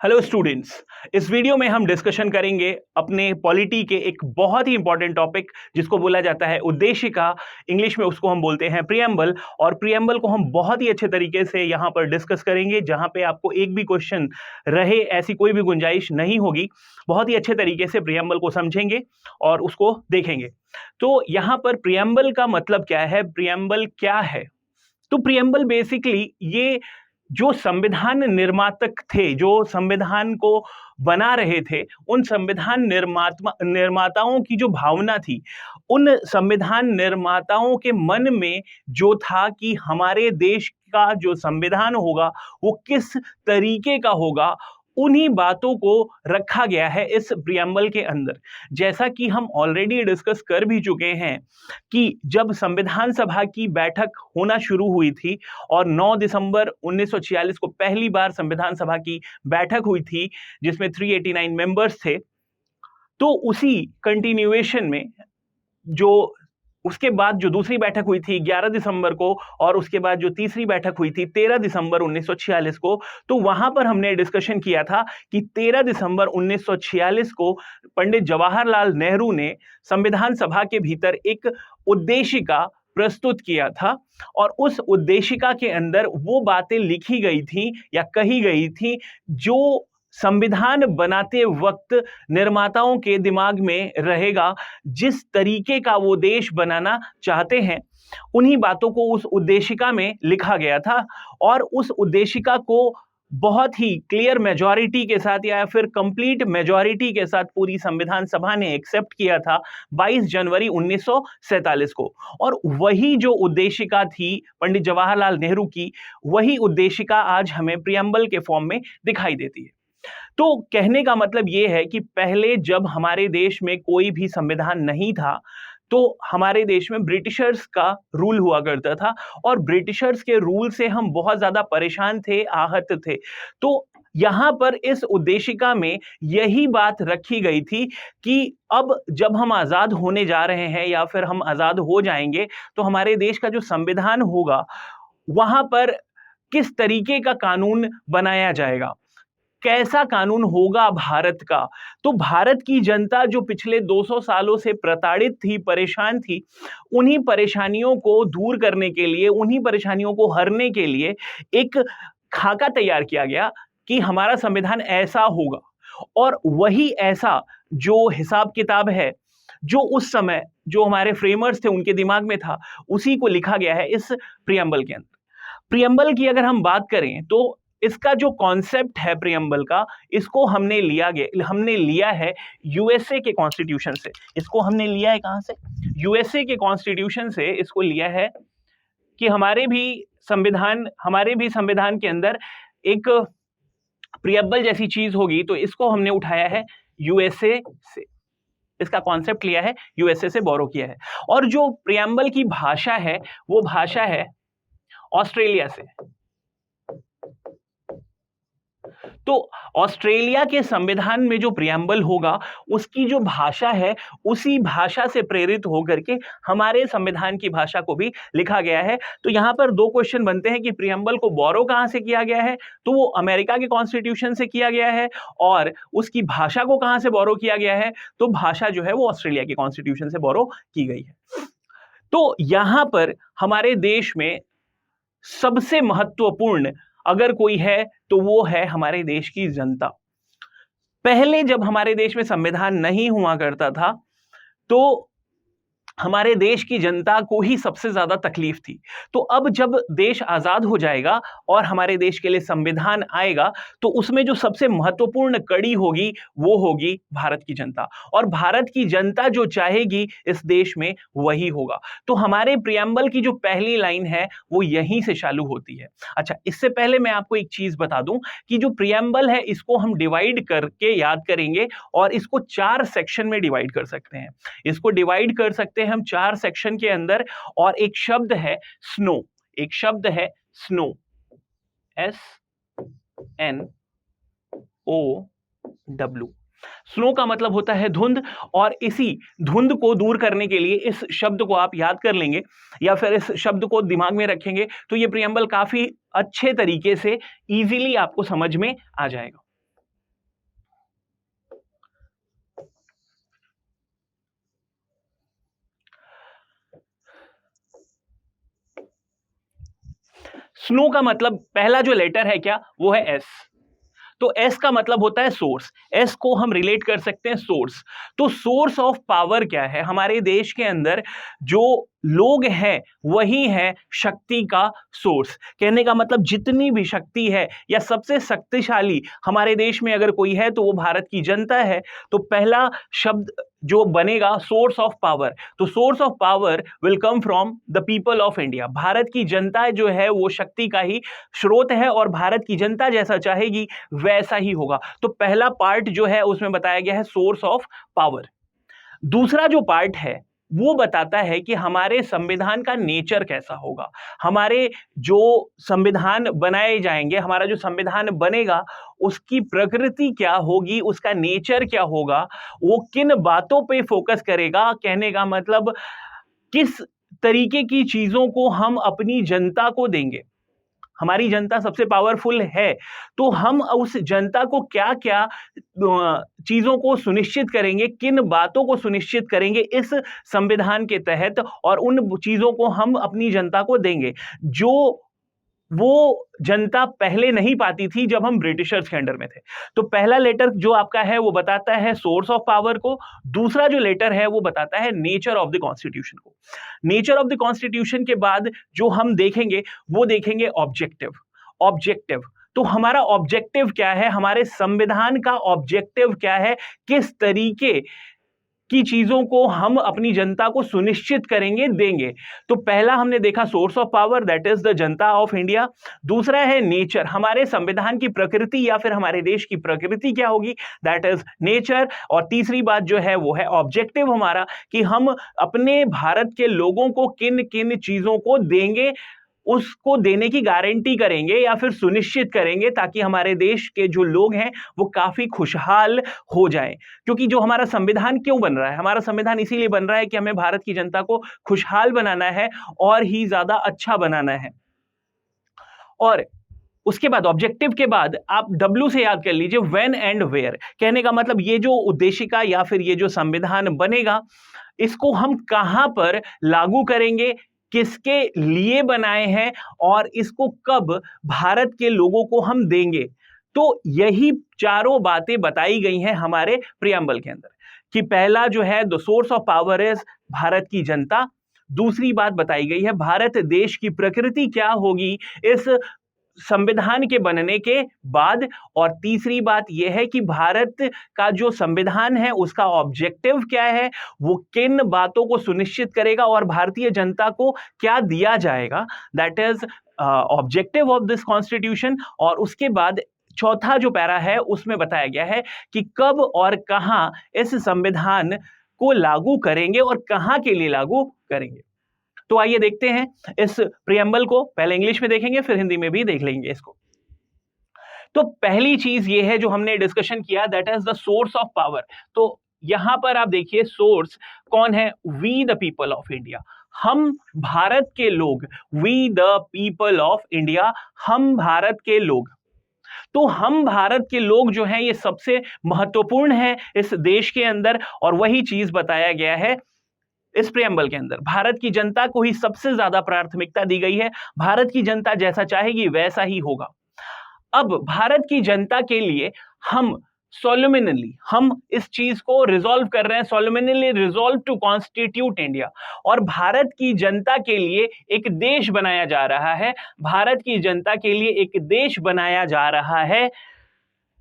Hello students. इस video में हम डिस्कशन करेंगे अपने पॉलिटी के एक बहुत ही इंपॉर्टेंट टॉपिक जिसको बोला जाता है उद्देशिका। इंग्लिश में उसको हम बोलते हैं प्रीएम्बल। और प्रीएम्बल को हम बहुत ही अच्छे तरीके से यहाँ पर डिस्कस करेंगे, जहाँ पे आपको एक भी क्वेश्चन रहे ऐसी कोई भी गुंजाइश नहीं होगी। बहुत ही अच्छे तरीके से प्रीएम्बल को समझेंगे और उसको देखेंगे। तो यहाँ पर प्रीएम्बल का मतलब क्या है, प्रीएम्बल क्या है? तो प्रीएम्बल बेसिकली ये जो संविधान निर्मातक थे, जो संविधान को बना रहे थे, उन संविधान निर्माताओं की जो भावना थी, उन संविधान निर्माताओं के मन में जो था कि हमारे देश का जो संविधान होगा वो किस तरीके का होगा, उन्हीं बातों को रखा गया है इस प्रीएम्बल के अंदर। जैसा कि हम ऑलरेडी डिस्कस कर भी चुके हैं कि जब संविधान सभा की बैठक होना शुरू हुई थी और 9 दिसंबर 1946 को पहली बार संविधान सभा की बैठक हुई थी, जिसमें 389 मेंबर्स थे, तो उसी कंटिन्यूएशन में जो उसके बाद जो दूसरी बैठक हुई थी 11 दिसंबर को, और उसके बाद जो तीसरी बैठक हुई थी 13 दिसंबर 1946 को, तो वहां पर हमने डिस्कशन किया था कि 13 दिसंबर 1946 को पंडित जवाहरलाल नेहरू ने संविधान सभा के भीतर एक उद्देशिका प्रस्तुत किया था, और उस उद्देशिका के अंदर वो बातें लिखी गई थी या कही गई थी जो संविधान बनाते वक्त निर्माताओं के दिमाग में रहेगा। जिस तरीके का वो देश बनाना चाहते हैं, उन्हीं बातों को उस उद्देशिका में लिखा गया था। और उस उद्देशिका को बहुत ही क्लियर मेजॉरिटी के साथ या फिर कंप्लीट मेजॉरिटी के साथ पूरी संविधान सभा ने एक्सेप्ट किया था 22 जनवरी 1947 को। और वही जो उद्देशिका थी पंडित जवाहरलाल नेहरू की, वही उद्देशिका आज हमें प्रीएम्बल के फॉर्म में दिखाई देती है। तो कहने का मतलब यह है कि पहले जब हमारे देश में कोई भी संविधान नहीं था, तो हमारे देश में ब्रिटिशर्स का रूल हुआ करता था, और ब्रिटिशर्स के रूल से हम बहुत ज्यादा परेशान थे, आहत थे। तो यहां पर इस उद्देशिका में यही बात रखी गई थी कि अब जब हम आजाद होने जा रहे हैं या फिर हम आजाद हो जाएंगे, तो हमारे देश का जो संविधान होगा वहां पर किस तरीके का कानून बनाया जाएगा, कैसा कानून होगा भारत का। तो भारत की जनता जो पिछले 200 सालों से प्रताड़ित थी, परेशान थी, उन्हीं परेशानियों को दूर करने के लिए, उन्हीं परेशानियों को हरने के लिए एक खाका तैयार किया गया कि हमारा संविधान ऐसा होगा। और वही ऐसा जो हिसाब किताब है, जो उस समय जो हमारे फ्रेमर्स थे उनके दिमाग में था, उसी को लिखा गया है इस प्रीएम्बल के अंदर। प्रीएम्बल की अगर हम बात करें तो इसका जो कॉन्सेप्ट है प्रीएम्बल का, इसको हमने लिया है यूएसए के कॉन्स्टिट्यूशन से। इसको हमने लिया है कहां से? यूएसए के कॉन्स्टिट्यूशन से इसको लिया है कि हमारे भी संविधान के अंदर एक प्रीएम्बल जैसी चीज होगी, तो इसको हमने उठाया है यूएसए से। इसका कॉन्सेप्ट लिया है यूएसए से, बोरो किया है। और जो प्रीएम्बल की भाषा है वो भाषा है ऑस्ट्रेलिया से। तो ऑस्ट्रेलिया के संविधान में जो प्रीएम्बल होगा, उसकी जो भाषा है, उसी भाषा से प्रेरित होकर के हमारे संविधान की भाषा को भी लिखा गया है। तो यहां पर दो क्वेश्चन बनते हैं कि प्रीएम्बल को बोरो कहां से किया गया है? तो वो अमेरिका के कॉन्स्टिट्यूशन से किया गया है। और उसकी भाषा को कहां से बोरो किया गया है? तो भाषा जो है वो ऑस्ट्रेलिया के कॉन्स्टिट्यूशन से बोरो की गई है। तो यहां पर हमारे देश में सबसे महत्वपूर्ण अगर कोई है तो वो है हमारे देश की जनता। पहले जब हमारे देश में संविधान नहीं हुआ करता था, तो हमारे देश की जनता को ही सबसे ज्यादा तकलीफ थी। तो अब जब देश आजाद हो जाएगा और हमारे देश के लिए संविधान आएगा, तो उसमें जो सबसे महत्वपूर्ण कड़ी होगी वो होगी भारत की जनता। और भारत की जनता जो चाहेगी इस देश में वही होगा। तो हमारे प्रीएम्बल की जो पहली लाइन है वो यहीं से चालू होती है। अच्छा, इससे पहले मैं आपको एक चीज बता दूं कि जो प्रीएम्बल है इसको हम डिवाइड करके याद करेंगे, और इसको 4 सेक्शन में डिवाइड कर सकते हैं। इसको डिवाइड कर सकते हैं हम 4 सेक्शन के अंदर। और एक शब्द है स्नो, एक शब्द है स्नो, SNOW। स्नो का मतलब होता है धुंध, और इसी धुंध को दूर करने के लिए इस शब्द को आप याद कर लेंगे या फिर इस शब्द को दिमाग में रखेंगे, तो ये प्रीएम्बल काफी अच्छे तरीके से इजीली आपको समझ में आ जाएगा। स्नो का मतलब पहला जो लेटर है क्या, वो है एस। तो एस का मतलब होता है सोर्स, एस को हम रिलेट कर सकते हैं सोर्स। तो सोर्स ऑफ पावर क्या है, हमारे देश के अंदर जो लोग हैं वही है शक्ति का सोर्स। कहने का मतलब जितनी भी शक्ति है या सबसे शक्तिशाली हमारे देश में अगर कोई है तो वो भारत की जनता है। तो पहला शब्द जो बनेगा सोर्स ऑफ पावर, तो source of power will come from the people of India. Bharat की जनता जो है वो शक्ति का ही स्रोत है और भारत की जनता जैसा चाहेगी वैसा ही होगा। तो पहला पार्ट जो है उसमें बताया गया है सोर्स ऑफ पावर। दूसरा जो पार्ट है वो बताता है कि हमारे संविधान का नेचर कैसा होगा, हमारे जो संविधान बनाए जाएंगे, हमारा जो संविधान बनेगा उसकी प्रकृति क्या होगी, उसका नेचर क्या होगा, वो किन बातों पे फोकस करेगा। कहने का मतलब किस तरीके की चीजों को हम अपनी जनता को देंगे। हमारी जनता सबसे पावरफुल है, तो हम उस जनता को क्या क्या चीजों को सुनिश्चित करेंगे, किन बातों को सुनिश्चित करेंगे इस संविधान के तहत, और उन चीजों को हम अपनी जनता को देंगे जो वो जनता पहले नहीं पाती थी जब हम ब्रिटिशर्स के अंडर में थे। तो पहला लेटर जो आपका है वो बताता है सोर्स ऑफ पावर को, दूसरा जो लेटर है वो बताता है नेचर ऑफ द कॉन्स्टिट्यूशन को। नेचर ऑफ द कॉन्स्टिट्यूशन के बाद जो हम देखेंगे वो देखेंगे ऑब्जेक्टिव। ऑब्जेक्टिव तो हमारा ऑब्जेक्टिव क्या है, हमारे संविधान का ऑब्जेक्टिव क्या है, किस तरीके की चीजों को हम अपनी जनता को सुनिश्चित करेंगे, देंगे। तो पहला हमने देखा source of power, that is the Janata of India. दूसरा है नेचर, हमारे संविधान की प्रकृति या फिर हमारे देश की प्रकृति क्या होगी, दैट इज नेचर। और तीसरी बात जो है वो है ऑब्जेक्टिव हमारा, कि हम अपने भारत के लोगों को किन किन चीजों को देंगे, उसको देने की गारंटी करेंगे या फिर सुनिश्चित करेंगे ताकि हमारे देश के जो लोग हैं वो काफी खुशहाल हो जाएं। क्योंकि जो हमारा संविधान क्यों बन रहा है, हमारा संविधान इसीलिए बन रहा है कि हमें भारत की जनता को खुशहाल बनाना है और ही ज्यादा अच्छा बनाना है। और उसके बाद ऑब्जेक्टिव के बाद आप डब्ल्यू से याद कर लीजिए, व्हेन एंड वेयर। कहने का मतलब ये जो उद्देशिका या फिर ये जो संविधान बनेगा इसको हम कहां पर लागू करेंगे, किसके लिए बनाए हैं और इसको कब भारत के लोगों को हम देंगे। तो यही चारों बातें बताई गई हैं हमारे प्रियम्बल के अंदर, कि पहला जो है the source of power is Bharat की जनता। दूसरी बात बताई गई है भारत देश की प्रकृति क्या होगी इस संविधान के बनने के बाद। और तीसरी बात यह है कि भारत का जो संविधान है उसका ऑब्जेक्टिव क्या है, वो किन बातों को सुनिश्चित करेगा और भारतीय जनता को क्या दिया जाएगा, that is objective of this constitution. और उसके बाद चौथा जो पैरा है उसमें बताया गया है कि कब और कहां इस संविधान को लागू करेंगे और कहां के लिए लागू करेंगे। तो आइए देखते हैं इस प्रियम्बल को, पहले इंग्लिश में देखेंगे फिर हिंदी में भी देख लेंगे इसको। तो पहली चीज ये है जो हमने डिस्कशन किया, that is the source of power. तो यहां पर आप देखिए सोर्स कौन है, we the people of India, हम भारत के लोग, we the people of India, हम भारत के लोग। तो हम भारत के लोग जो हैं ये सबसे महत्वपूर्ण है इस देश के अंदर, और वही चीज बताया गया है इस प्रियम्बल के अंदर। भारत की जनता को ही सबसे ज्यादा प्राथमिकता दी गई है, भारत की जनता जैसा चाहेगी वैसा ही होगा। अब भारत की जनता के लिए हम सोलुमिनली हम इस चीज को रिजॉल्व कर रहे हैं, सोलुमिनली रिजॉल्व टू कॉन्स्टिट्यूट इंडिया। और भारत की जनता के लिए एक देश बनाया जा रहा है, भारत की जनता के लिए एक देश बनाया जा रहा है।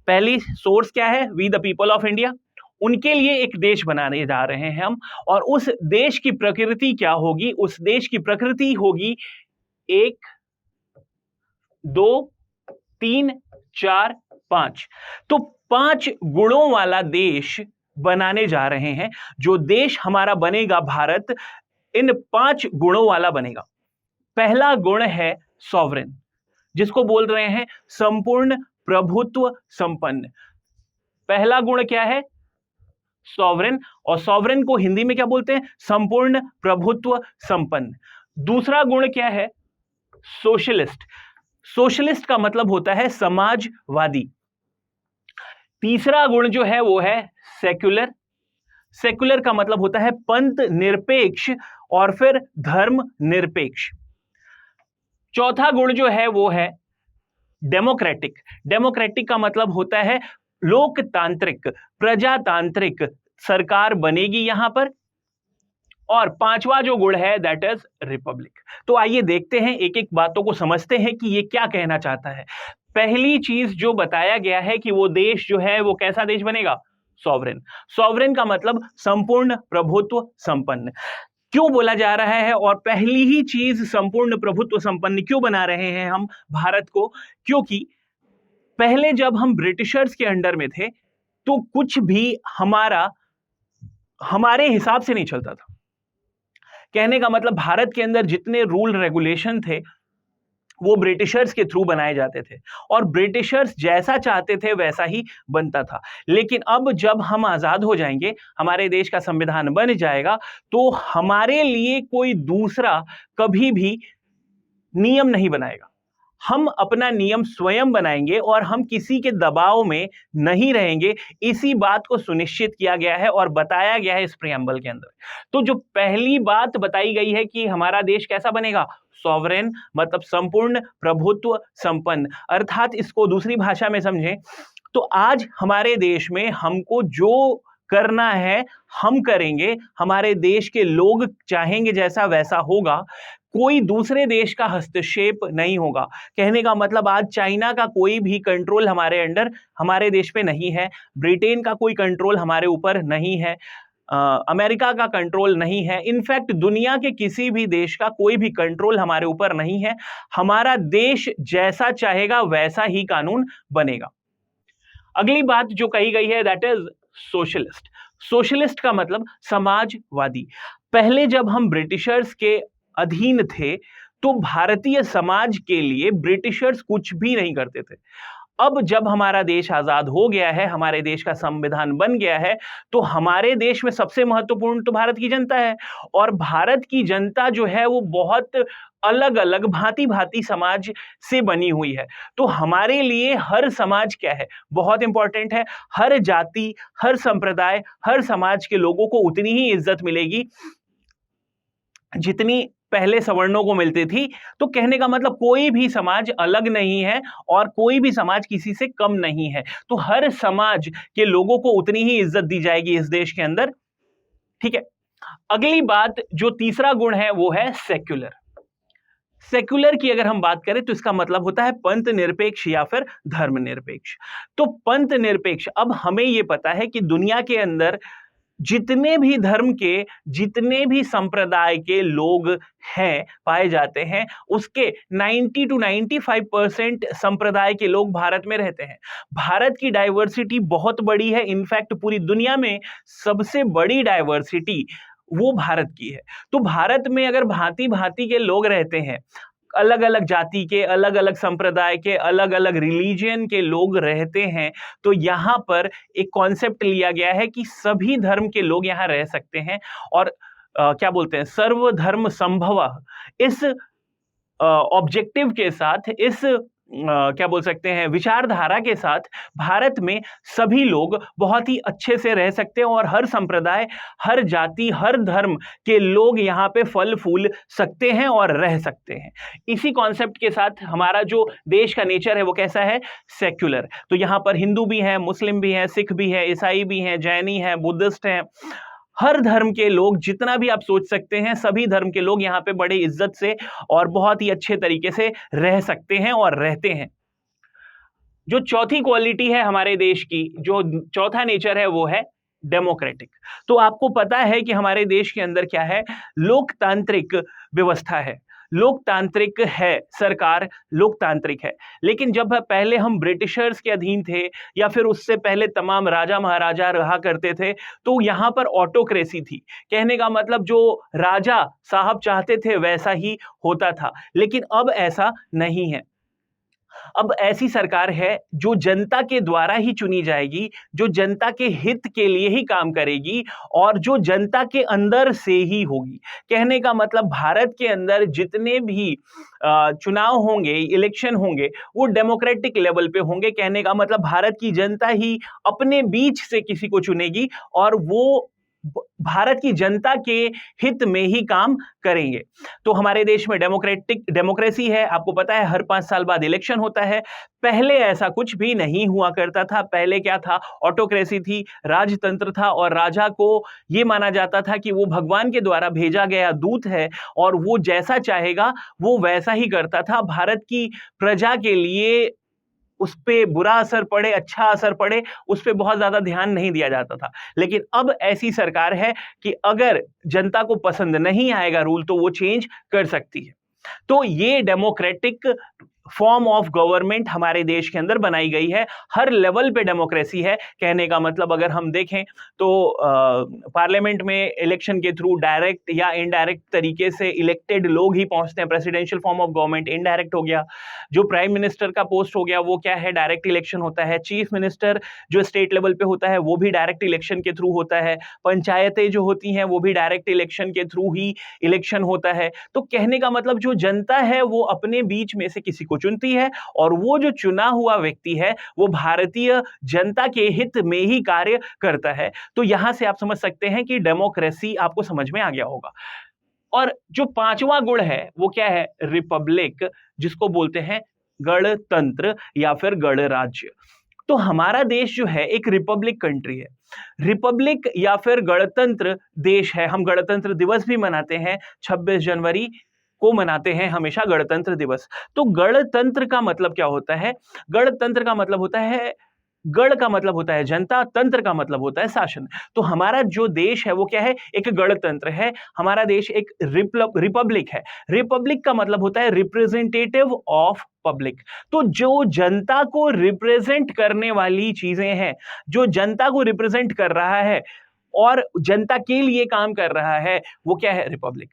पहली सोर्स क्या है, we the people of India, उनके लिए एक देश बनाने जा रहे हैं हम। और उस देश की प्रकृति क्या होगी, उस देश की प्रकृति होगी 1 2 3 4 5। तो 5 गुणों वाला देश बनाने जा रहे हैं। जो देश हमारा बनेगा भारत, इन 5 गुणों वाला बनेगा। पहला गुण है सॉवरेन, जिसको बोल रहे हैं संपूर्ण प्रभुत्व संपन्न। पहला गुण क्या है, सॉवरेन, और सॉवरेन को हिंदी में क्या बोलते हैं, संपूर्ण प्रभुत्व संपन्न। दूसरा गुण क्या है, सोशलिस्ट, सोशलिस्ट का मतलब होता है समाजवादी। तीसरा गुण जो है वो है सेक्युलर, सेक्युलर का मतलब होता है पंथ निरपेक्ष और फिर धर्म निरपेक्ष। चौथा गुण जो है वो है डेमोक्रेटिक। डेमोक्रेटिक का मतलब होता है लोकतांत्रिक, प्रजातांत्रिक सरकार बनेगी यहां पर। और पांचवा जो गुण है दैट इज रिपब्लिक। तो आइए देखते हैं, एक एक बातों को समझते हैं कि ये क्या कहना चाहता है। पहली चीज जो बताया गया है कि वो देश जो है वो कैसा देश बनेगा, सॉवरेन। सॉवरेन का मतलब संपूर्ण प्रभुत्व संपन्न। क्यों बोला जा रहा है, और पहली ही चीज संपूर्ण प्रभुत्व संपन्न क्यों बना रहे हैं हम भारत को, क्योंकि पहले जब हम ब्रिटिशर्स के अंडर में थे तो कुछ भी हमारे हिसाब से नहीं चलता था। कहने का मतलब भारत के अंदर जितने रूल रेगुलेशन थे वो ब्रिटिशर्स के थ्रू बनाए जाते थे, और ब्रिटिशर्स जैसा चाहते थे वैसा ही बनता था। लेकिन अब जब हम आजाद हो जाएंगे, हमारे देश का संविधान बन जाएगा, तो हमारे लिए कोई दूसरा कभी भी नियम नहीं बनाएगा। हम अपना नियम स्वयं बनाएंगे और हम किसी के दबाव में नहीं रहेंगे। इसी बात को सुनिश्चित किया गया है और बताया गया है इस प्रियम्बल के अंदर। तो जो पहली बात बताई गई है कि हमारा देश कैसा बनेगा, सॉवरेन, मतलब संपूर्ण प्रभुत्व संपन्न। अर्थात इसको दूसरी भाषा में समझें तो आज हमारे देश में हमको जो करना है हम करेंगे, हमारे देश के लोग चाहेंगे जैसा वैसा होगा, कोई दूसरे देश का हस्तक्षेप नहीं होगा। कहने का मतलब आज चाइना का कोई भी कंट्रोल हमारे अंडर, हमारे देश पे नहीं है। ब्रिटेन का कोई कंट्रोल हमारे ऊपर नहीं है। अमेरिका का कंट्रोल नहीं है। इनफैक्ट दुनिया के किसी भी देश का कोई भी कंट्रोल हमारे ऊपर नहीं है। हमारा देश जैसा चाहेगा वैसा ही कानून बनेगा। अगली बात जो कही गई है दैट इज सोशलिस्ट। सोशलिस्ट का मतलब समाजवादी। पहले जब हम ब्रिटिशर्स के अधीन थे तो भारतीय समाज के लिए ब्रिटिशर्स कुछ भी नहीं करते थे। अब जब हमारा देश आजाद हो गया है, हमारे देश का संविधान बन गया है, तो हमारे देश में सबसे महत्वपूर्ण तो भारत की जनता है। और भारत की जनता जो है वो बहुत अलग अलग भांति भांति समाज से बनी हुई है। तो हमारे लिए हर समाज क्या है, बहुत इंपॉर्टेंट है। हर जाति, हर संप्रदाय, हर समाज के लोगों को उतनी ही इज्जत मिलेगी जितनी पहले सवर्णों को मिलती थी। तो कहने का मतलब कोई भी समाज अलग नहीं है और कोई भी समाज किसी से कम नहीं है। तो हर समाज के लोगों को उतनी ही इज्जत दी जाएगी इस देश के अंदर। ठीक है, अगली बात जो तीसरा गुण है वो है सेक्युलर। सेक्युलर की अगर हम बात करें तो इसका मतलब होता है पंथ निरपेक्ष या फिर धर्मनिरपेक्ष। तो पंथ निरपेक्ष, अब हमें यह पता है कि दुनिया के अंदर जितने भी धर्म के, जितने भी संप्रदाय के लोग हैं, पाए जाते हैं, उसके 90 to 95% संप्रदाय के लोग भारत में रहते हैं। भारत की डाइवर्सिटी बहुत बड़ी है। इनफैक्ट पूरी दुनिया में सबसे बड़ी डाइवर्सिटी वो भारत की है। तो भारत में अगर भांति भांति के लोग रहते हैं, अलग अलग जाति के, अलग अलग संप्रदाय के, अलग अलग रिलीजियन के लोग रहते हैं, तो यहाँ पर एक कॉन्सेप्ट लिया गया है कि सभी धर्म के लोग यहाँ रह सकते हैं। और क्या बोलते हैं, सर्वधर्म संभवः, इस ऑब्जेक्टिव के साथ, इस क्या बोल सकते हैं, विचारधारा के साथ भारत में सभी लोग बहुत ही अच्छे से रह सकते हैं और हर संप्रदाय, हर जाति, हर धर्म के लोग यहाँ पे फल फूल सकते हैं और रह सकते हैं। इसी कॉन्सेप्ट के साथ हमारा जो देश का नेचर है वो कैसा है, सेक्युलर। तो यहाँ पर हिंदू भी हैं, मुस्लिम भी हैं, सिख भी हैं, ईसाई भी हैं, जैनी हैं, बुद्धिस्ट हैं, हर धर्म के लोग, जितना भी आप सोच सकते हैं, सभी धर्म के लोग यहाँ पे बड़े इज्जत से और बहुत ही अच्छे तरीके से रह सकते हैं और रहते हैं। जो चौथी क्वालिटी है हमारे देश की, जो चौथा नेचर है वो है डेमोक्रेटिक। तो आपको पता है कि हमारे देश के अंदर क्या है, लोकतांत्रिक व्यवस्था है, लोकतांत्रिक है, सरकार लोकतांत्रिक है। लेकिन जब पहले हम ब्रिटिशर्स के अधीन थे या फिर उससे पहले तमाम राजा महाराजा रहा करते थे, तो यहाँ पर ऑटोक्रेसी थी। कहने का मतलब जो राजा साहब चाहते थे वैसा ही होता था। लेकिन अब ऐसा नहीं है। अब ऐसी सरकार है जो जनता के द्वारा ही चुनी जाएगी, जो जनता के हित के लिए ही काम करेगी और जो जनता के अंदर से ही होगी। कहने का मतलब भारत के अंदर जितने भी चुनाव होंगे, इलेक्शन होंगे, वो डेमोक्रेटिक लेवल पे होंगे। कहने का मतलब भारत की जनता ही अपने बीच से किसी को चुनेगी और वो भारत की जनता के हित में ही काम करेंगे। तो हमारे देश में डेमोक्रेसी है, आपको पता है हर 5 साल बाद इलेक्शन होता है। पहले ऐसा कुछ भी नहीं हुआ करता था। पहले क्या था, ऑटोक्रेसी थी, राजतंत्र था और राजा को यह माना जाता था कि वो भगवान के द्वारा भेजा गया दूत है और वो जैसा चाहेगा वो वैसा ही करता था। भारत की प्रजा के लिए उस पे बुरा असर पड़े, अच्छा असर पड़े, उस पे बहुत ज्यादा ध्यान नहीं दिया जाता था। लेकिन अब ऐसी सरकार है कि अगर जनता को पसंद नहीं आएगा रूल तो वो चेंज कर सकती है। तो ये डेमोक्रेटिक फॉर्म ऑफ गवर्नमेंट हमारे देश के अंदर बनाई गई है। हर लेवल पे डेमोक्रेसी है। कहने का मतलब अगर हम देखें तो पार्लियामेंट में इलेक्शन के थ्रू डायरेक्ट या इनडायरेक्ट तरीके से इलेक्टेड लोग ही पहुंचते हैं। Presidential form of government indirect हो गया। जो प्राइम मिनिस्टर का पोस्ट हो गया वो क्या है, डायरेक्ट इलेक्शन होता है। चीफ मिनिस्टर जो स्टेट लेवल पे होता है वो भी डायरेक्ट इलेक्शन के थ्रू होता है। पंचायतें जो होती हैं वो भी डायरेक्ट इलेक्शन के थ्रू ही इलेक्शन होता है। तो कहने का मतलब जो जनता है वो अपने बीच में से किसी को चुनती है और वो जो चुना हुआ व्यक्ति है वो भारतीय जनता के हित में ही कार्य करता है। तो यहां से आप समझ सकते हैं कि डेमोक्रेसी आपको समझ में आ गया होगा। और जो पांचवा गुण है वो क्या है, रिपब्लिक, जिसको बोलते हैं गणतंत्र या फिर गणराज्य। तो हमारा देश जो है एक रिपब्लिक कंट्री है। रिपब्लिक या फिर गणतंत्र देश है। हम गणतंत्र दिवस भी मनाते हैं, 26 जनवरी को मनाते हैं हमेशा गणतंत्र दिवस। तो गणतंत्र का मतलब क्या होता है, गणतंत्र का मतलब होता है, गण का मतलब होता है जनता, तंत्र का मतलब होता है शासन। तो हमारा जो देश है वो क्या है, एक गणतंत्र है। हमारा देश एक रिपब्लिक है। रिपब्लिक का मतलब होता है रिप्रेजेंटेटिव ऑफ पब्लिक। तो जो जनता को रिप्रेजेंट करने वाली चीजें हैं, जो जनता को रिप्रेजेंट कर रहा है और जनता के लिए काम कर रहा है, वो क्या है, रिपब्लिक।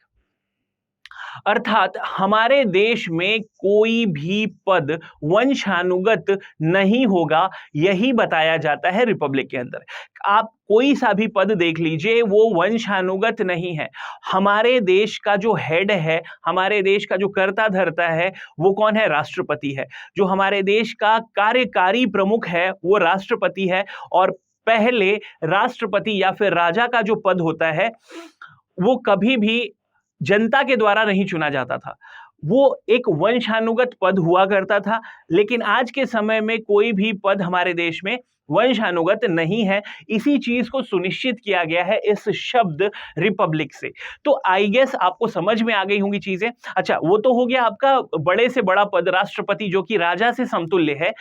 अर्थात हमारे देश में कोई भी पद वंशानुगत नहीं होगा, यही बताया जाता है रिपब्लिक के अंदर। आप कोई सा भी पद देख लीजिए वो वंशानुगत नहीं है। हमारे देश का जो हेड है, हमारे देश का जो कर्ता धर्ता है वो कौन है, राष्ट्रपति है। जो हमारे देश का कार्यकारी प्रमुख है वो राष्ट्रपति है। और पहले राष्ट्रपति या फिर राजा का जो पद होता है वो कभी भी जनता के द्वारा नहीं चुना जाता था, वो एक वंशानुगत पद हुआ करता था। लेकिन आज के समय में कोई भी पद हमारे देश में वंशानुगत नहीं है। इसी चीज को सुनिश्चित किया गया है इस शब्द रिपब्लिक से। तो आई गेस आपको समझ में आ गई होंगी चीजें। अच्छा, वो तो हो गया आपका बड़े से बड़ा पद राष्ट्रपति, जो कि राजा से समतुल्य है।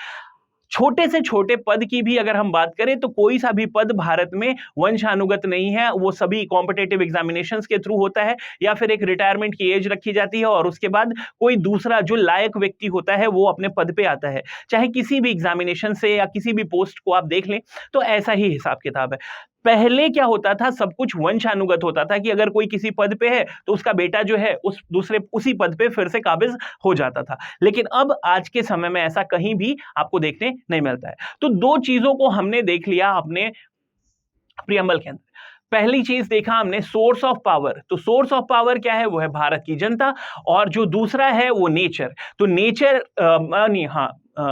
छोटे से छोटे पद की भी अगर हम बात करें तो कोई सा भी पद भारत में वंशानुगत नहीं है। वो सभी कॉम्पिटिटिव एग्जामिनेशंस के थ्रू होता है या फिर एक रिटायरमेंट की एज रखी जाती है और उसके बाद कोई दूसरा जो लायक व्यक्ति होता है वो अपने पद पे आता है। चाहे किसी भी एग्जामिनेशन से या किसी भी पोस्ट को आप देख लें तो ऐसा ही हिसाब किताब है। पहले क्या होता था, सब कुछ वंशानुगत होता था कि अगर कोई किसी पद पे है तो उसका बेटा जो है उसी पद पे फिर से काबिज हो जाता था। लेकिन अब आज के समय में ऐसा कहीं भी आपको देखने नहीं मिलता है। तो दो चीजों को हमने देख लिया अपने प्रियम्बल के अंदर। पहली चीज देखा हमने सोर्स ऑफ पावर। तो सोर्स ऑफ पावर क्या है, वो है भारत की जनता। और जो दूसरा है वो नेचर। तो नेचर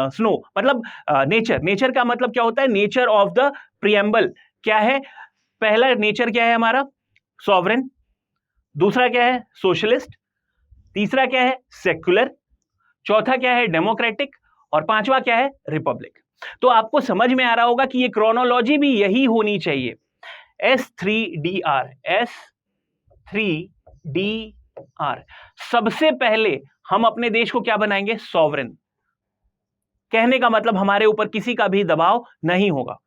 स्नो मतलब नेचर का मतलब क्या होता है, नेचर ऑफ द प्रियम्बल क्या है। पहला नेचर क्या है हमारा, सॉवरेन। दूसरा क्या है, सोशलिस्ट। तीसरा क्या है, सेक्युलर। चौथा क्या है, डेमोक्रेटिक। और पांचवा क्या है, रिपब्लिक। तो आपको समझ में आ रहा होगा कि ये क्रोनोलॉजी भी यही होनी चाहिए। S3DR, S3DR। सबसे पहले हम अपने देश को क्या बनाएंगे, सॉवरेन। कहने का मतलब हमारे ऊपर किसी का भी दबाव नहीं होगा।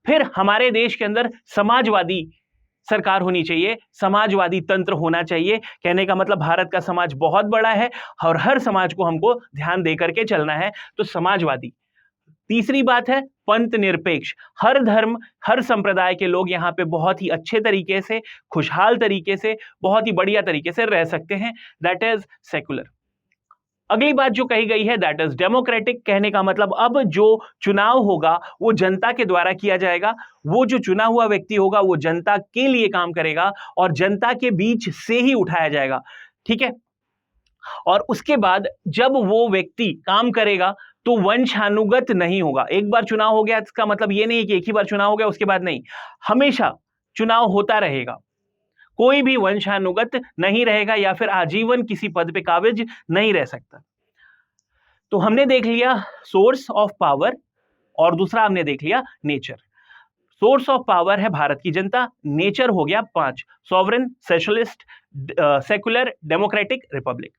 फिर हमारे देश के अंदर समाजवादी सरकार होनी चाहिए, समाजवादी तंत्र होना चाहिए। कहने का मतलब भारत का समाज बहुत बड़ा है और हर समाज को हमको ध्यान दे करके चलना है, तो समाजवादी। तीसरी बात है पंथ निरपेक्ष। हर धर्म, हर संप्रदाय के लोग यहाँ पे बहुत ही अच्छे तरीके से, खुशहाल तरीके से, बहुत ही बढ़िया तरीके से रह सकते हैं, दैट इज सेक्युलर। अगली बात जो कही गई है दैट इज डेमोक्रेटिक। कहने का मतलब अब जो चुनाव होगा वो जनता के द्वारा किया जाएगा। वो जो चुना हुआ व्यक्ति होगा वो जनता के लिए काम करेगा और जनता के बीच से ही उठाया जाएगा, ठीक है। और उसके बाद जब वो व्यक्ति काम करेगा तो वंशानुगत नहीं होगा। एक बार चुनाव हो गया इसका मतलब ये नहीं है कि एक ही बार चुनाव हो गया उसके बाद नहीं, हमेशा चुनाव होता रहेगा, कोई भी वंशानुगत नहीं रहेगा या फिर आजीवन किसी पद पे काबिज नहीं रह सकता। तो हमने देख लिया सोर्स ऑफ पावर और दूसरा हमने देख लिया नेचर। सोर्स ऑफ पावर है भारत की जनता, नेचर हो गया 5, sovereign, socialist, secular, democratic, Republic.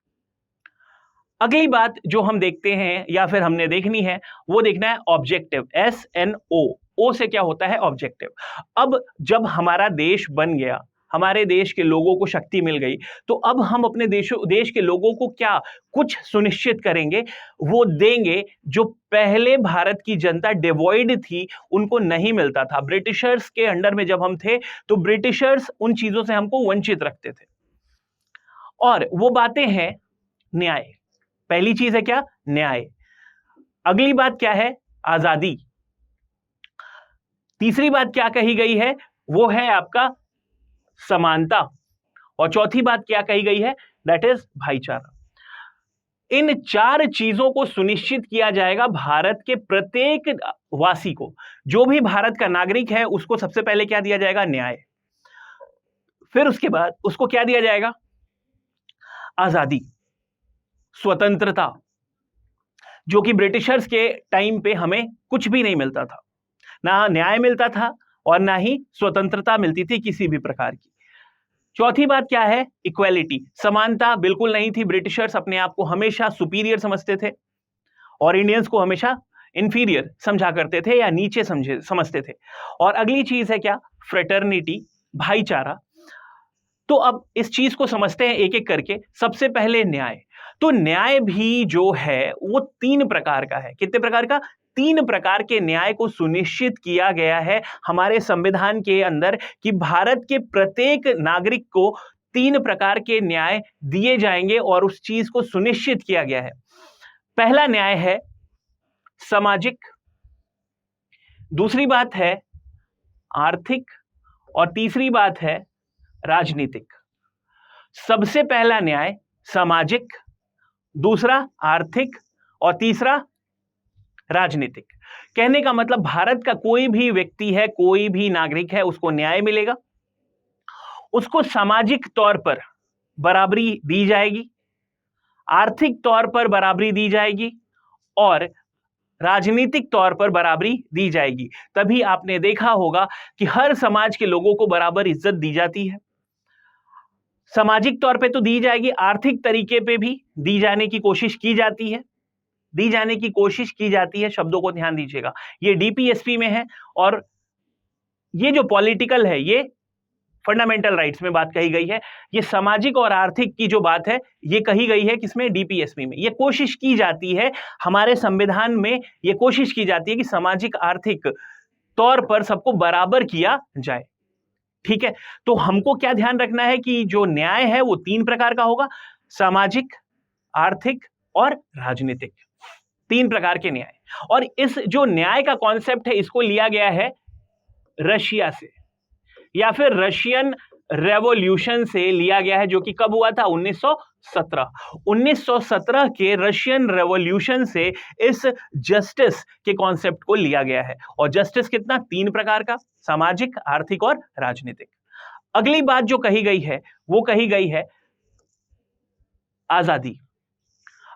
अगली बात जो हम देखते हैं या फिर हमने देखनी है वो देखना है ऑब्जेक्टिव, SNO। ओ से क्या होता है? ऑब्जेक्टिव। अब जब हमारा देश बन गया, हमारे देश के लोगों को शक्ति मिल गई, तो अब हम अपने देश के लोगों को क्या कुछ सुनिश्चित करेंगे, वो देंगे जो पहले भारत की जनता डिवॉइड थी, उनको नहीं मिलता था। ब्रिटिशर्स के अंडर में जब हम थे तो ब्रिटिशर्स उन चीजों से हमको वंचित रखते थे, और वो बातें हैं न्याय। पहली चीज है क्या? न्याय। अगली बात क्या है? आजादी। तीसरी बात क्या कही गई है? वो है आपका समानता। और चौथी बात क्या कही गई है? दैट इज भाईचारा। इन 4 चीजों को सुनिश्चित किया जाएगा भारत के प्रत्येक वासी को। जो भी भारत का नागरिक है उसको सबसे पहले क्या दिया जाएगा? न्याय। फिर उसके बाद उसको क्या दिया जाएगा? आजादी, स्वतंत्रता, जो कि ब्रिटिशर्स के टाइम पे हमें कुछ भी नहीं मिलता था, ना न्याय मिलता था और ना ही स्वतंत्रता मिलती थी किसी भी प्रकार की। चौथी बात क्या है? इक्वालिटी, समानता बिल्कुल नहीं थी। ब्रिटिशर्स अपने आप को हमेशा सुपीरियर समझते थे और इंडियंस को हमेशा इंफीरियर समझा करते थे या नीचे समझते थे। और अगली चीज है क्या? फ्रेटर्निटी, भाईचारा। तो अब इस चीज को समझते हैं एक एक करके। सबसे पहले न्याय। तो न्याय भी जो है वो 3 प्रकार का है। कितने प्रकार का? 3 प्रकार के न्याय को सुनिश्चित किया गया है हमारे संविधान के अंदर कि भारत के प्रत्येक नागरिक को 3 प्रकार के न्याय दिए जाएंगे और उस चीज को सुनिश्चित किया गया है। पहला न्याय है सामाजिक, दूसरी बात है आर्थिक और तीसरी बात है राजनीतिक। सबसे पहला न्याय सामाजिक, दूसरा आर्थिक और तीसरा राजनीतिक। कहने का मतलब भारत का कोई भी व्यक्ति है, कोई भी नागरिक है, उसको न्याय मिलेगा, उसको सामाजिक तौर पर बराबरी दी जाएगी, आर्थिक तौर पर बराबरी दी जाएगी और राजनीतिक तौर पर बराबरी दी जाएगी। तभी आपने देखा होगा कि हर समाज के लोगों को बराबर इज्जत दी जाती है। सामाजिक तौर पे तो दी जाएगी, आर्थिक तरीके पे भी दी जाने की कोशिश की जाती है, दी जाने की कोशिश की जाती है। शब्दों को ध्यान दीजिएगा, ये डीपीएसपी में है और ये जो पॉलिटिकल है ये फंडामेंटल राइट्स में बात कही गई है। ये सामाजिक और आर्थिक की जो बात है ये कही गई है किसमें? डीपीएसपी में। ये कोशिश की जाती है हमारे संविधान में, ये कोशिश की जाती है कि सामाजिक आर्थिक तौर पर सबको बराबर किया जाए। ठीक है, तो हमको क्या ध्यान रखना है कि जो न्याय है वो 3 प्रकार का होगा, सामाजिक, आर्थिक और राजनीतिक। 3 प्रकार के न्याय। और इस जो न्याय का कॉन्सेप्ट है इसको लिया गया है रशिया से या फिर रशियन रेवोल्यूशन से लिया गया है, जो कि कब हुआ था? 1917। 1917 के रशियन रेवोल्यूशन से इस जस्टिस के कॉन्सेप्ट को लिया गया है। और जस्टिस कितना? 3 प्रकार का, सामाजिक, आर्थिक और राजनीतिक। अगली बात जो कही गई है वो कही गई है आजादी।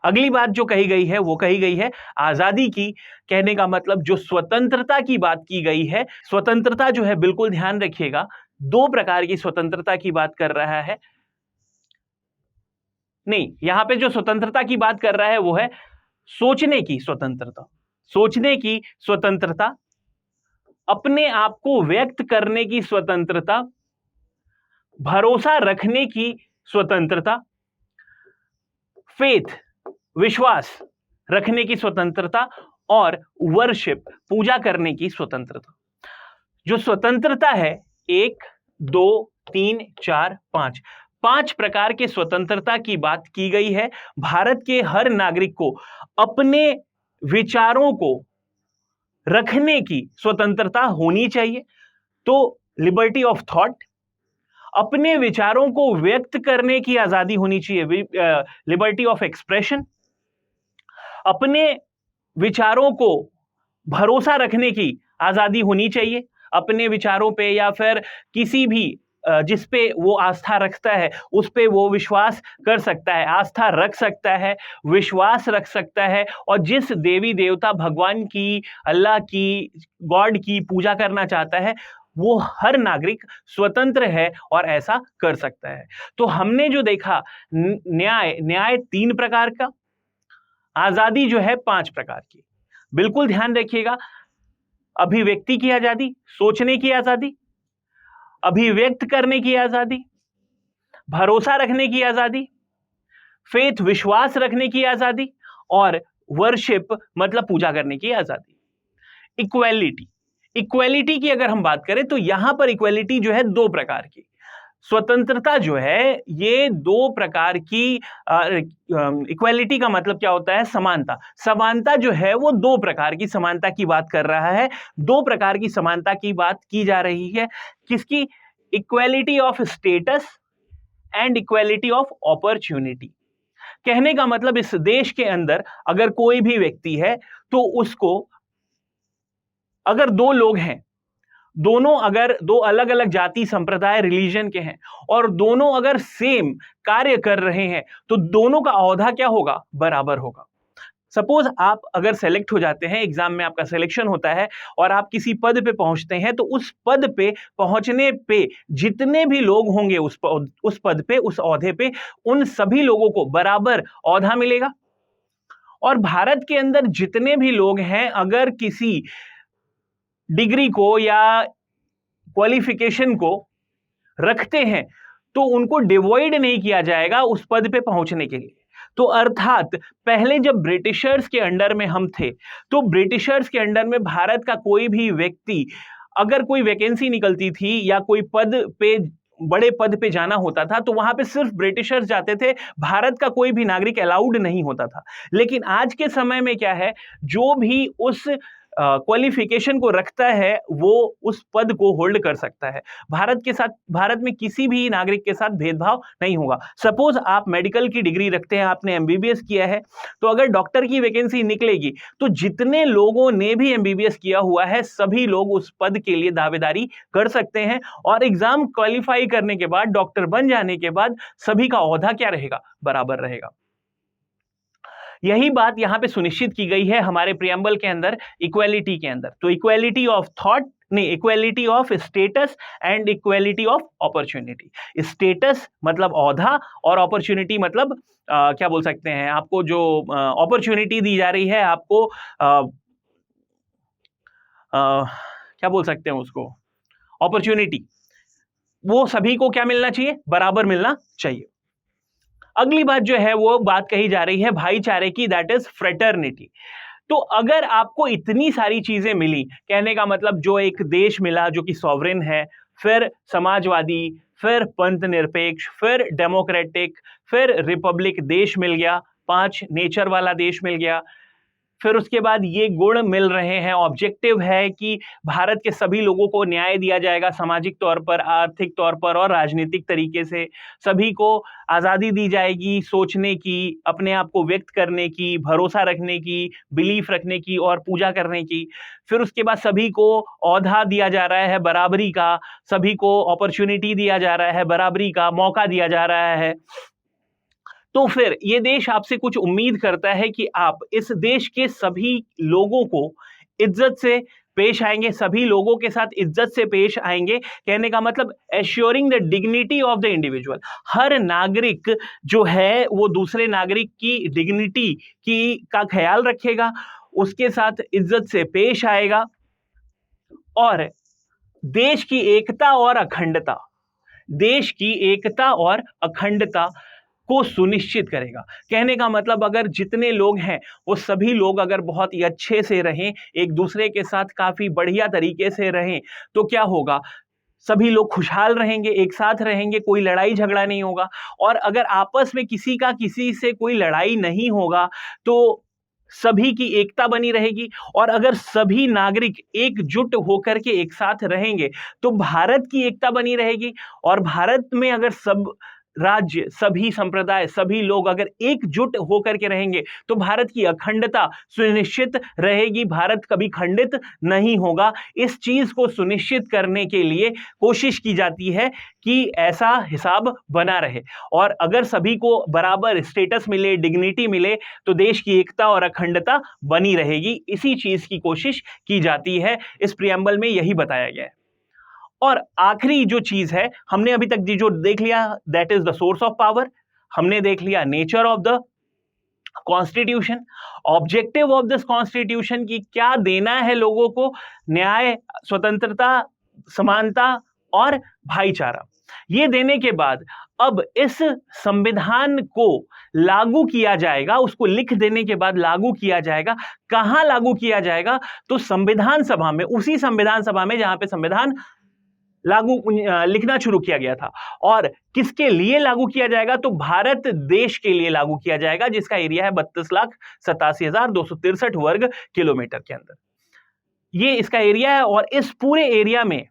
अगली बात जो कही गई है वो कही गई है आजादी की। कहने का मतलब जो स्वतंत्रता की बात की गई है, स्वतंत्रता जो है, बिल्कुल ध्यान रखिएगा, 2 प्रकार की स्वतंत्रता की बात कर रहा है। नहीं, यहां पे जो स्वतंत्रता की बात कर रहा है वो है सोचने की स्वतंत्रता, सोचने की स्वतंत्रता, अपने आप को व्यक्त करने की स्वतंत्रता, भरोसा रखने की स्वतंत्रता, फेथ, विश्वास रखने की स्वतंत्रता और वर्शिप, पूजा करने की स्वतंत्रता। जो स्वतंत्रता है 1, 2, 3, 4, 5 प्रकार के स्वतंत्रता की बात की गई है। भारत के हर नागरिक को अपने विचारों को रखने की स्वतंत्रता होनी चाहिए। तो लिबर्टी ऑफ थॉट, अपने विचारों को व्यक्त करने की आजादी होनी चाहिए, लिबर्टी ऑफ एक्सप्रेशन, अपने विचारों को भरोसा रखने की आजादी होनी चाहिए अपने विचारों पे या फिर किसी भी जिस पे वो आस्था रखता है उस पे वो विश्वास कर सकता है, आस्था रख सकता है, विश्वास रख सकता है और जिस देवी देवता भगवान की, अल्लाह की, गॉड की पूजा करना चाहता है वो हर नागरिक स्वतंत्र है और ऐसा कर सकता है। तो हमने जो देखा न्याय 3 प्रकार का, आजादी जो है 5 प्रकार की। बिल्कुल ध्यान रखिएगा, अभिव्यक्ति की आजादी, सोचने की आजादी, अभिव्यक्त करने की आजादी, भरोसा रखने की आजादी, फेथ विश्वास रखने की आजादी और वर्शिप मतलब पूजा करने की आजादी। इक्वेलिटी, इक्वेलिटी की अगर हम बात करें तो यहां पर इक्वेलिटी जो है 2 प्रकार की, स्वतंत्रता जो है ये 2 प्रकार की, इक्वालिटी का मतलब क्या होता है, समानता। समानता जो है वो 2 प्रकार की समानता की बात कर रहा है, 2 प्रकार की समानता की बात की जा रही है। किसकी? Equality of status and equality of opportunity. कहने का मतलब इस देश के अंदर अगर कोई भी व्यक्ति है तो उसको, अगर 2 लोग हैं, दोनों अगर 2 अलग अलग जाति, संप्रदाय, रिलीजन के हैं और दोनों अगर सेम कार्य कर रहे हैं तो दोनों का ओहदा क्या होगा, बराबर होगा। सपोज आप अगर सेलेक्ट हो जाते हैं, एग्जाम में आपका सिलेक्शन होता है और आप किसी पद पे पहुंचते हैं तो उस पद पे पहुंचने पे जितने भी लोग होंगे उस पद पे, उस ओहदे पे, उन सभी लोगों को बराबर ओहदा मिलेगा। और भारत के अंदर जितने भी लोग हैं अगर किसी डिग्री को या क्वालिफिकेशन को रखते हैं तो उनको डिवॉइड नहीं किया जाएगा उस पद पे पहुंचने के लिए। तो अर्थात पहले जब ब्रिटिशर्स के अंडर में हम थे तो ब्रिटिशर्स के अंडर में भारत का कोई भी व्यक्ति, अगर कोई वैकेंसी निकलती थी या कोई पद पे, बड़े पद पे जाना होता था तो वहां पे सिर्फ ब्रिटिशर्स जाते थे, भारत का कोई भी नागरिक अलाउड नहीं होता था। लेकिन आज के समय में क्या है, जो भी उस क्वालिफिकेशन को रखता है वो उस पद को होल्ड कर सकता है। भारत में किसी भी नागरिक के साथ भेदभाव नहीं होगा। सपोज आप मेडिकल की डिग्री रखते हैं, आपने एमबीबीएस किया है, तो अगर डॉक्टर की वैकेंसी निकलेगी तो जितने लोगों ने भी एमबीबीएस किया हुआ है सभी लोग उस पद के लिए दावेदारी कर सकते हैं और एग्जाम क्वालिफाई करने के बाद, डॉक्टर बन जाने के बाद सभी का ओहदा क्या रहेगा, बराबर रहेगा। यही बात यहां पे सुनिश्चित की गई है हमारे प्रियम्बल के अंदर, इक्वालिटी के अंदर। तो इक्वालिटी ऑफ थॉट नहीं, equality of status and equality of opportunity. Status मतलब ओहदा और अपॉर्चुनिटी मतलब क्या बोल सकते हैं, आपको जो अपॉर्चुनिटी दी जा रही है, आपको क्या बोल सकते हैं उसको, अपॉर्चुनिटी, वो सभी को क्या मिलना चाहिए, बराबर मिलना चाहिए। अगली बात जो है वो बात कही जा रही है भाईचारे की, दैट इज फ्रेटर्निटी। तो अगर आपको इतनी सारी चीजें मिली, कहने का मतलब जो एक देश मिला जो कि सॉवरेन है, फिर समाजवादी, फिर पंथ निरपेक्ष, फिर डेमोक्रेटिक, फिर रिपब्लिक देश मिल गया, 5 नेचर वाला देश मिल गया, फिर उसके बाद ये गुण मिल रहे हैं, ऑब्जेक्टिव है कि भारत के सभी लोगों को न्याय दिया जाएगा, सामाजिक तौर पर, आर्थिक तौर पर और राजनीतिक तरीके से सभी को आज़ादी दी जाएगी सोचने की, अपने आप को व्यक्त करने की, भरोसा रखने की, बिलीफ रखने की और पूजा करने की। फिर उसके बाद सभी को ओहदा दिया जा रहा है बराबरी का, सभी को अपॉर्चुनिटी दिया जा रहा है बराबरी का, मौका दिया जा रहा है। तो फिर ये देश आपसे कुछ उम्मीद करता है कि आप इस देश के सभी लोगों को इज्जत से पेश आएंगे, सभी लोगों के साथ इज्जत से पेश आएंगे। कहने का मतलब assuring the dignity of the individual. हर नागरिक जो है वो दूसरे नागरिक की डिग्निटी की का ख्याल रखेगा, उसके साथ इज्जत से पेश आएगा और देश की एकता और अखंडता, देश की एकता और अखंडता को सुनिश्चित करेगा। कहने का मतलब अगर जितने लोग हैं वो सभी लोग अगर बहुत ही अच्छे से रहें, एक दूसरे के साथ काफी बढ़िया तरीके से रहें, तो क्या होगा, सभी लोग खुशहाल रहेंगे, एक साथ रहेंगे, कोई लड़ाई झगड़ा नहीं होगा। और अगर आपस में किसी का किसी से कोई लड़ाई नहीं होगा तो सभी की एकता बनी रहेगी। और अगर सभी नागरिक एकजुट होकर के एक साथ रहेंगे तो भारत की एकता बनी रहेगी। और भारत में अगर सब राज्य, सभी संप्रदाय, सभी लोग अगर एकजुट होकर के रहेंगे तो भारत की अखंडता सुनिश्चित रहेगी, भारत कभी खंडित नहीं होगा। इस चीज को सुनिश्चित करने के लिए कोशिश की जाती है कि ऐसा हिसाब बना रहे, और अगर सभी को बराबर स्टेटस मिले, डिग्निटी मिले, तो देश की एकता और अखंडता बनी रहेगी। इसी चीज की कोशिश की जाती है। इस प्रियम्बल में यही बताया गया है। और आखिरी जो चीज है, हमने अभी तक जो देख लिया, that is the source of power, हमने देख लिया nature of the constitution, objective of this constitution की क्या देना है लोगों को, न्याय, स्वतंत्रता, समानता और भाईचारा। ये देने के बाद अब इस संविधान को लागू किया जाएगा, उसको लिख देने के बाद लागू किया जाएगा। कहां लागू किया जाएगा? तो संविधान सभा में, उसी संविधान सभा में जहां पे संविधान लागू लिखना शुरू किया गया था। और किसके लिए लागू किया जाएगा? तो भारत देश के लिए लागू किया जाएगा, जिसका एरिया है 32,87,263 वर्ग किलोमीटर के अंदर। ये इसका एरिया है, और इस पूरे एरिया में,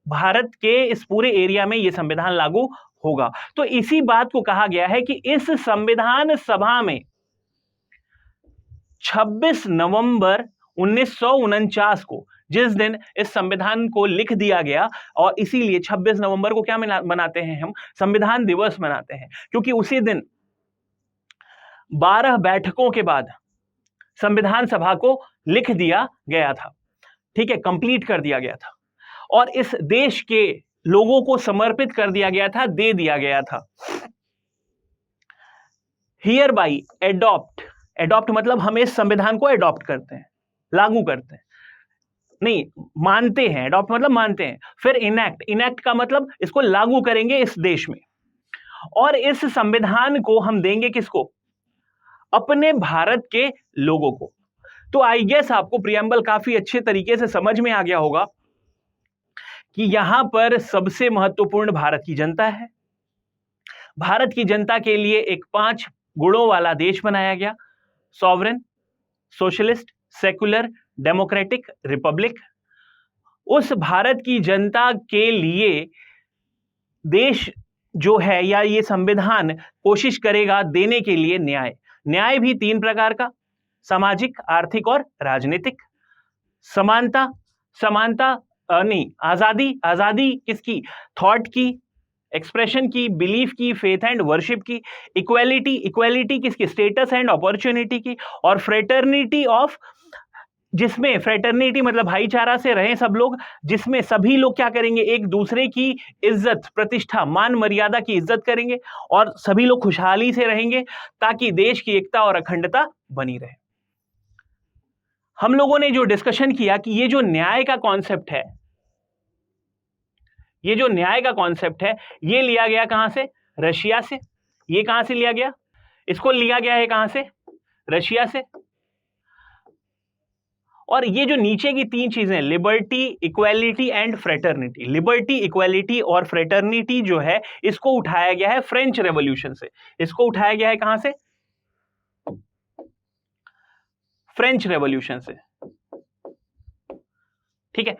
भारत के इस पूरे एरिया में ये संविधान लागू होगा। तो इसी बात को कहा गया है कि इस संविधान सभा में 26 नवंबर 1949 को, जिस दिन इस संविधान को लिख दिया गया, और इसीलिए 26 नवंबर को क्या मनाते हैं हम? संविधान दिवस मनाते हैं, क्योंकि उसी दिन 12 बैठकों के बाद संविधान सभा को लिख दिया गया था। ठीक है, कंप्लीट कर दिया गया था, और इस देश के लोगों को समर्पित कर दिया गया था, दे दिया गया था। हियर बाई एडॉप्ट, एडॉप्ट मतलब हम इस संविधान को एडॉप्ट करते हैं, लागू करते हैं, नहीं मानते हैं। एडॉप्ट मतलब मानते हैं। फिर इनैक्ट, इनैक्ट का मतलब इसको लागू करेंगे इस देश में, और इस संविधान को हम देंगे किसको? अपने भारत के लोगों को। तो आई गेस आपको प्रियम्बल काफी अच्छे तरीके से समझ में आ गया होगा कि यहां पर सबसे महत्वपूर्ण भारत की जनता है। भारत की जनता के लिए एक 5 गुणों वाला देश बनाया गया: sovereign, socialist, secular, democratic, Republic. उस भारत की जनता के लिए देश जो है, या ये संविधान कोशिश करेगा देने के लिए न्याय। न्याय भी 3 प्रकार का: सामाजिक, आर्थिक और राजनीतिक। समानता, समानता नहीं, आजादी, आजादी किसकी? थॉट की, एक्सप्रेशन की, बिलीफ की, फेथ एंड वर्शिप की। इक्वालिटी, इक्वालिटी किसकी? स्टेटस एंड अपॉर्चुनिटी की। और फ्रेटर्निटी ऑफ, जिसमें फ्रेटर्निटी मतलब भाईचारा से रहें सब लोग, जिसमें सभी लोग क्या करेंगे? एक दूसरे की इज्जत, प्रतिष्ठा, मान मर्यादा की इज्जत करेंगे, और सभी लोग खुशहाली से रहेंगे, ताकि देश की एकता और अखंडता बनी रहे। हम लोगों ने जो डिस्कशन किया कि ये जो न्याय का कॉन्सेप्ट है, ये जो न्याय का कॉन्सेप्ट है, ये लिया गया कहां से? रशिया से। ये कहां से लिया गया? इसको लिया गया है कहां से? रशिया से। और ये जो नीचे की 3 चीजें, liberty, equality and fraternity, liberty, equality और फ्रेटर्निटी जो है, इसको उठाया गया है फ्रेंच रेवोल्यूशन से। इसको उठाया गया है कहां से? फ्रेंच रेवोल्यूशन से। ठीक है,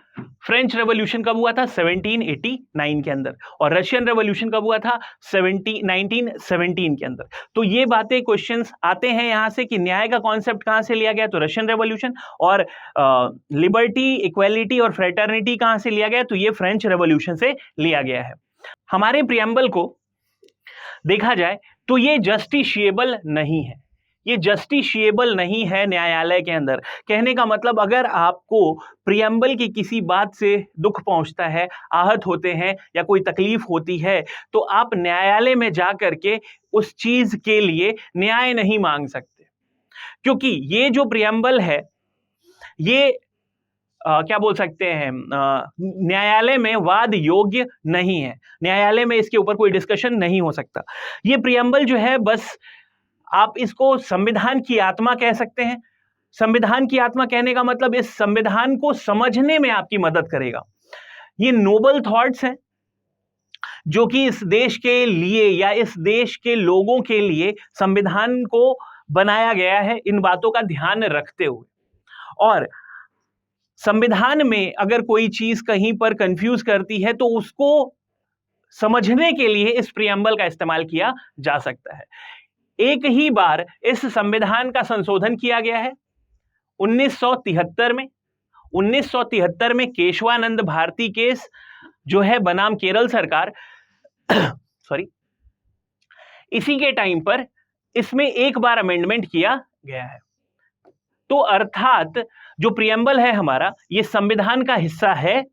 फ्रेंच रेवोल्यूशन कब हुआ था? 1789 के अंदर, और रशियन रेवोल्यूशन कब हुआ था? 1917 के अंदर। तो ये बातें, क्वेश्चंस आते हैं यहां से कि न्याय का कॉन्सेप्ट कहां से लिया गया? तो रशियन रेवोल्यूशन। और लिबर्टी, इक्वालिटी और फ्रेटर्निटी कहां से लिया गया? तो ये फ्रेंच रेवोल्यूशन से लिया गया है। हमारे प्रियम्बल को देखा जाए तो ये जस्टिशिएबल नहीं है, ये जस्टिशिएबल नहीं है न्यायालय के अंदर। कहने का मतलब, अगर आपको प्रियम्बल की किसी बात से दुख पहुंचता है, आहत होते हैं या कोई तकलीफ होती है, तो आप न्यायालय में जा करके उस चीज के लिए न्याय नहीं मांग सकते, क्योंकि ये जो प्रियम्बल है, ये क्या बोल सकते हैं, न्यायालय में वाद योग्य नहीं है। न्यायालय में इसके ऊपर कोई डिस्कशन नहीं हो सकता। ये प्रियम्बल जो है, बस आप इसको संविधान की आत्मा कह सकते हैं। संविधान की आत्मा कहने का मतलब इस संविधान को समझने में आपकी मदद करेगा। ये नोबल थॉट्स हैं जो कि इस देश के लिए या इस देश के लोगों के लिए संविधान को बनाया गया है, इन बातों का ध्यान रखते हुए। और संविधान में अगर कोई चीज कहीं पर कंफ्यूज करती है तो उसको समझने के लिए इस प्रियम्बल का इस्तेमाल किया जा सकता है। एक ही बार इस संविधान का संशोधन किया गया है 1973 में। 1973 में केशवानंद भारती केस जो है बनाम केरल सरकार सॉरी, इसी के टाइम पर इसमें एक बार अमेंडमेंट किया गया है। तो अर्थात जो प्रियम्बल है हमारा, ये संविधान का हिस्सा है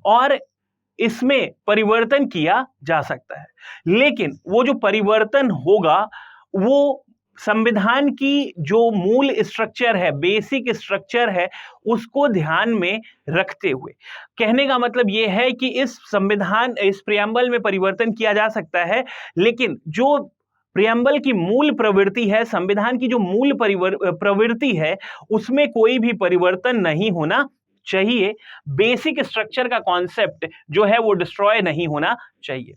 और इसमें परिवर्तन किया जा सकता है, लेकिन वो जो परिवर्तन होगा वो संविधान की जो मूल स्ट्रक्चर है, बेसिक स्ट्रक्चर है, उसको ध्यान में रखते हुए। कहने का मतलब यह है कि इस प्रियम्बल में परिवर्तन किया जा सकता है, लेकिन जो प्रियम्बल की मूल प्रवृत्ति है, संविधान की जो मूल प्रवृत्ति है, उसमें कोई भी परिवर्तन नहीं होना चाहिए। बेसिक स्ट्रक्चर का कॉन्सेप्ट जो है वो डिस्ट्रॉय नहीं होना चाहिए।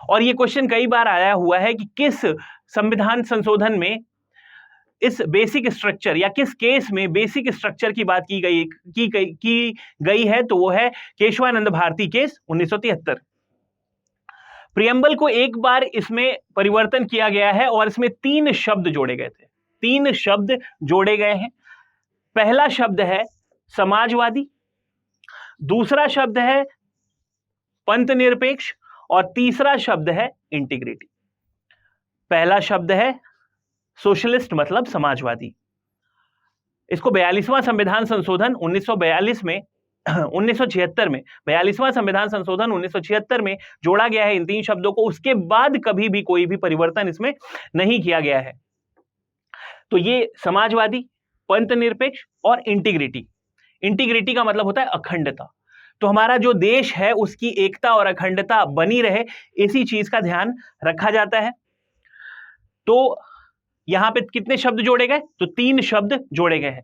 और ये क्वेश्चन कई बार आया हुआ है कि किस संविधान संशोधन में इस बेसिक स्ट्रक्चर या किस केस में बेसिक स्ट्रक्चर की बात की गई है, तो वो है केशवानंद भारती केस 1973। प्रियम्बल को एक बार इसमें परिवर्तन किया गया है और इसमें 3 शब्द जोड़े गए थे। 3 शब्द जोड़े गए हैं। पहला शब्द है समाजवादी, दूसरा शब्द है पंथ निरपेक्ष और तीसरा शब्द है इंटीग्रिटी। पहला शब्द है सोशलिस्ट मतलब समाजवादी। इसको 42वां संविधान संशोधन 1942 में 1976 में 42वां संविधान संशोधन 1976 में जोड़ा गया है इन 3 शब्दों को। उसके बाद कभी भी कोई भी परिवर्तन इसमें नहीं किया गया है। तो ये समाजवादी, पंथ निरपेक्ष और इंटीग्रिटी। इंटीग्रिटी का मतलब होता है अखंडता। तो हमारा जो देश है उसकी एकता और अखंडता बनी रहे, इसी चीज का ध्यान रखा जाता है। तो यहां पे कितने शब्द जोड़े गए? तो 3 शब्द जोड़े गए हैं।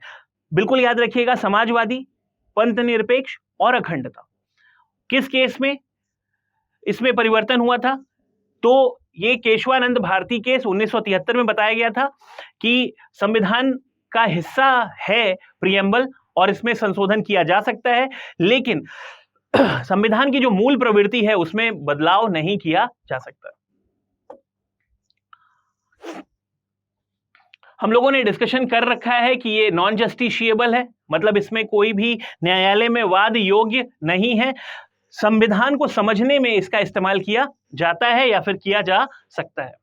बिल्कुल याद रखिएगा, समाजवादी, पंथ निरपेक्ष और अखंडता। किस केस में इसमें परिवर्तन हुआ था? तो ये केशवानंद भारती केस 1973 में बताया गया था कि संविधान का हिस्सा है प्रियम्बल और इसमें संशोधन किया जा सकता है, लेकिन संविधान की जो मूल प्रवृत्ति है उसमें बदलाव नहीं किया जा सकता। हम लोगों ने डिस्कशन कर रखा है कि ये नॉन जस्टिशिएबल है, मतलब इसमें कोई भी न्यायालय में वाद योग्य नहीं है। संविधान को समझने में इसका इस्तेमाल किया जाता है या फिर किया जा सकता है।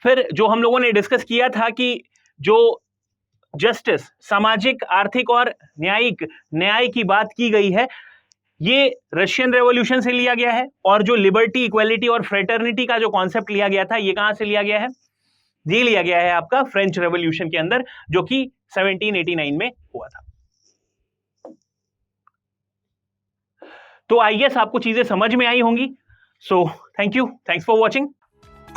फिर जो हम लोगों ने डिस्कस किया था कि जो जस्टिस, सामाजिक, आर्थिक और न्यायिक न्याय की बात की गई है, ये रशियन रेवोल्यूशन से लिया गया है। और जो लिबर्टी, इक्वालिटी और फ्रेटर्निटी का जो कॉन्सेप्ट लिया गया था, ये कहां से लिया गया है? ये लिया गया है आपका फ्रेंच रेवोल्यूशन के अंदर, जो कि 1789 में हुआ था। तो आई गेस आपको चीजें समझ में आई होंगी। So thank you, thanks for watching.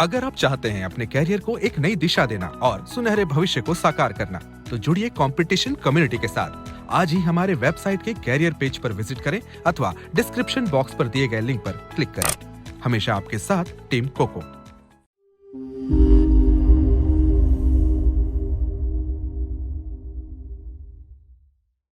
अगर आप चाहते हैं अपने कैरियर को एक नई दिशा देना और सुनहरे भविष्य को साकार करना, तो जुड़िए कंपटीशन कम्युनिटी के साथ। आज ही हमारे वेबसाइट के कैरियर पेज पर विजिट करें अथवा डिस्क्रिप्शन बॉक्स पर दिए गए लिंक पर क्लिक करें। हमेशा आपके साथ टीम कोको।